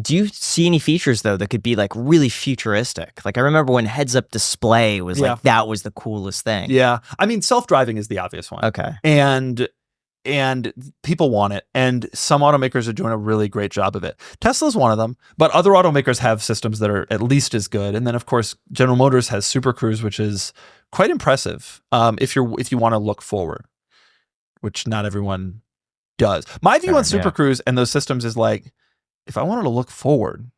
Do you see any features, though, that could be like really futuristic? Like I remember when heads-up display was like, that was the coolest thing. Yeah. I mean, self-driving is the obvious one. Okay. And people want it, and some automakers are doing a really great job of it. Tesla's one of them, but other automakers have systems that are at least as good. And then, of course, General Motors has Super Cruise, which is quite impressive if you want to look forward, which not everyone does. My view on Super Cruise and those systems is like, if I wanted to look forward,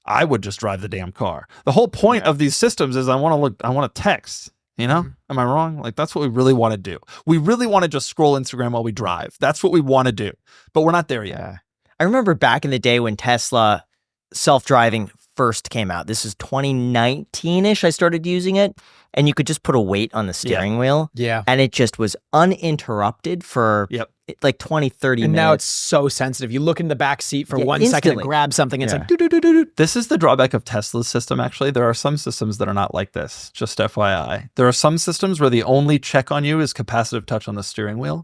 I would just drive the damn car. The whole point of these systems is I want to text. You know, am I wrong? Like, that's what we really want to do. We really want to just scroll Instagram while we drive. That's what we want to do, but we're not there yet. Yeah. I remember back in the day when Tesla self-driving first came out. This is 2019-ish. I started using it, and you could just put a weight on the steering wheel. Yeah. And it just was uninterrupted for like 20, 30 minutes. And now it's so sensitive. You look in the back seat for 1 second to grab something. It's like, This is the drawback of Tesla's system, actually. There are some systems that are not like this, just FYI. There are some systems where the only check on you is capacitive touch on the steering wheel.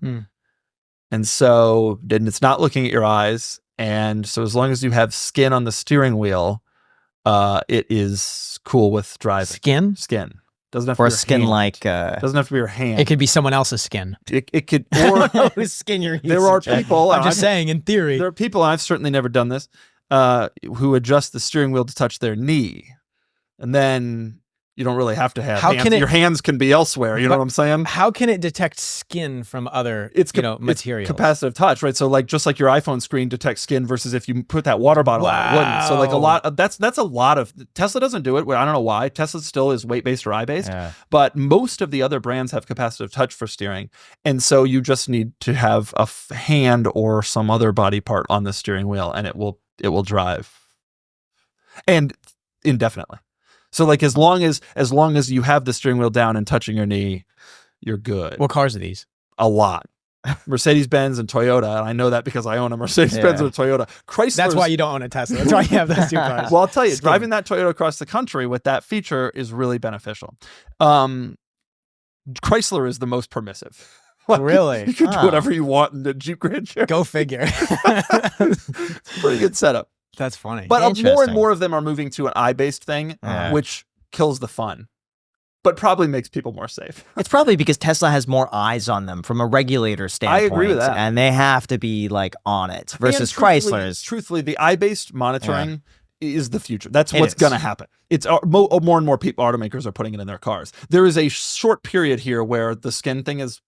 And so then it's not looking at your eyes. And so as long as you have skin on the steering wheel, it is cool with driving. Skin? Doesn't have to be your skin hand. like doesn't have to be your hand. It could be someone else's skin. It could or whose skin you're using. There are people. I'm just saying, in theory. There are people, and I've certainly never done this, who adjust the steering wheel to touch their knee. And then you don't really have to have hands. Your hands can be elsewhere. You know what I'm saying? How can it detect skin from other materials? It's capacitive touch, right? So like just like your iPhone screen detects skin versus if you put that water bottle on, it wouldn't. So like a lot of that's a lot of Tesla doesn't do it. I don't know why. Tesla still is weight-based or eye-based, but most of the other brands have capacitive touch for steering. And so you just need to have a hand or some other body part on the steering wheel, and it will drive. And indefinitely. So like as long as you have the steering wheel down and touching your knee, you're good. What cars are these? A lot. Mercedes-Benz and Toyota. And I know that because I own a Mercedes-Benz and a Toyota. Chrysler. That's why you don't own a Tesla. That's why you have those two cars. Well, I'll tell you, driving that Toyota across the country with that feature is really beneficial. Chrysler is the most permissive. Like, really? You can do whatever you want in the Jeep Grand Cherokee. Go figure. It's a pretty good setup. That's funny. But more and more of them are moving to an eye-based thing, which kills the fun, but probably makes people more safe. It's probably because Tesla has more eyes on them from a regulator standpoint. I agree with that. And they have to be like on it versus Chrysler's. Truthfully, the eye-based monitoring is the future. That's what's going to happen. It's more and more people, automakers are putting it in their cars. There is a short period here where the skin thing is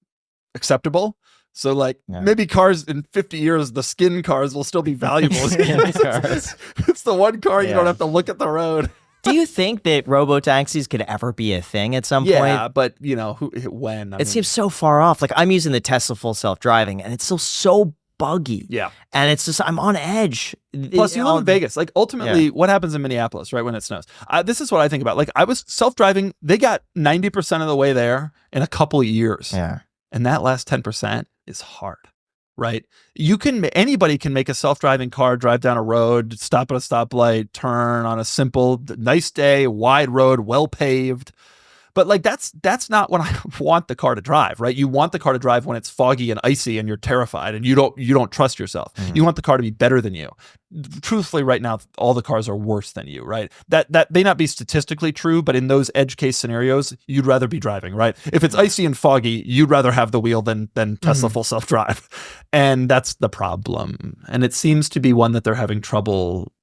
acceptable. So like maybe cars in 50 years, the skin cars will still be valuable. It's the one car you don't have to look at the road. Do you think that robo-taxis could ever be a thing at some point? Yeah, but you know, when? It seems so far off. Like I'm using the Tesla full self-driving and it's still so buggy. Yeah. And it's just, I'm on edge. Plus you live in Vegas. Like ultimately what happens in Minneapolis, right? When it snows. This is what I think about. Like I was self-driving. They got 90% of the way there in a couple of years. Yeah. And that last 10% is hard, right? Anybody can make a self-driving car, drive down a road, stop at a stoplight, turn on a simple, nice day, wide road, well paved. But like that's not what I want the car to drive, right? You want the car to drive when it's foggy and icy and you're terrified and you don't trust yourself. You want the car to be better than you. Truthfully, right now, all the cars are worse than you, right? That may not be statistically true, but in those edge case scenarios, you'd rather be driving, right? If it's icy and foggy, you'd rather have the wheel than Tesla full self-drive. And that's the problem. And it seems to be one that they're having trouble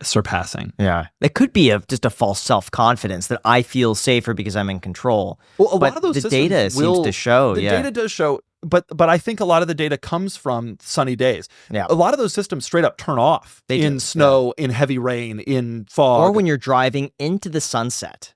surpassing. Yeah. It could be just a false self-confidence that I feel safer because I'm in control. Well, a lot of those the data seems to show. The data does show, but I think a lot of the data comes from sunny days. Yeah. A lot of those systems straight up turn off in snow, in heavy rain, in fog. Or when you're driving into the sunset.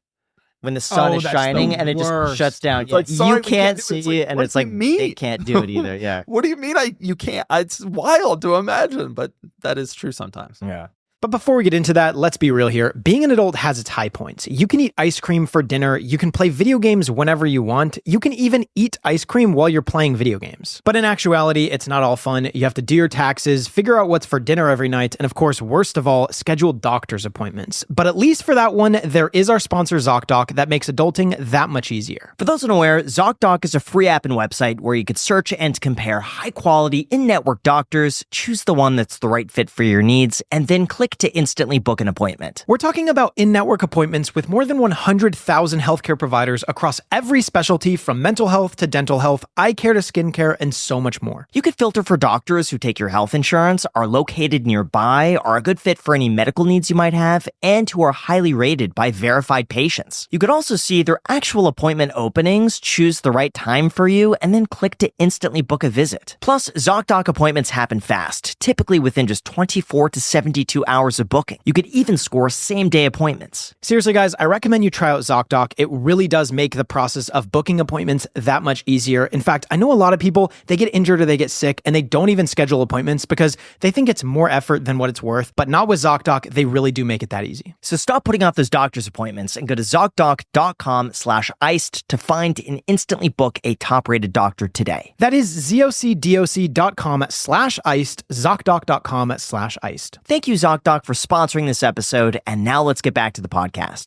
When the sun is shining and it just shuts down. It's like, sorry, you can't see it, and it's like, they can't do it either. Yeah. What do you mean you can't? It's wild to imagine, but that is true sometimes. Yeah. But before we get into that, let's be real here. Being an adult has its high points. You can eat ice cream for dinner. You can play video games whenever you want. You can even eat ice cream while you're playing video games. But in actuality, it's not all fun. You have to do your taxes, figure out what's for dinner every night, and of course, worst of all, schedule doctor's appointments. But at least for that one, there is our sponsor ZocDoc that makes adulting that much easier. For those unaware, ZocDoc is a free app and website where you could search and compare high-quality in-network doctors, choose the one that's the right fit for your needs, and then click click to instantly book an appointment. We're talking about in-network appointments with more than 100,000 healthcare providers across every specialty, from mental health to dental health, eye care to skincare, and so much more. You could filter for doctors who take your health insurance, are located nearby, are a good fit for any medical needs you might have, and who are highly rated by verified patients. You could also see their actual appointment openings, choose the right time for you, and then click to instantly book a visit. Plus, ZocDoc appointments happen fast, typically within just 24 to 72 hours of booking. You could even score same-day appointments. Seriously, guys, I recommend you try out ZocDoc. It really does make the process of booking appointments that much easier. In fact, I know a lot of people, they get injured or they get sick and they don't even schedule appointments because they think it's more effort than what it's worth. But not with ZocDoc, they really do make it that easy. So stop putting off those doctor's appointments and go to ZocDoc.com/iced to find and instantly book a top-rated doctor today. That is ZocDoc.com/iced, ZocDoc.com/iced. Thank you, ZocDoc, for sponsoring this episode, and now let's get back to the podcast.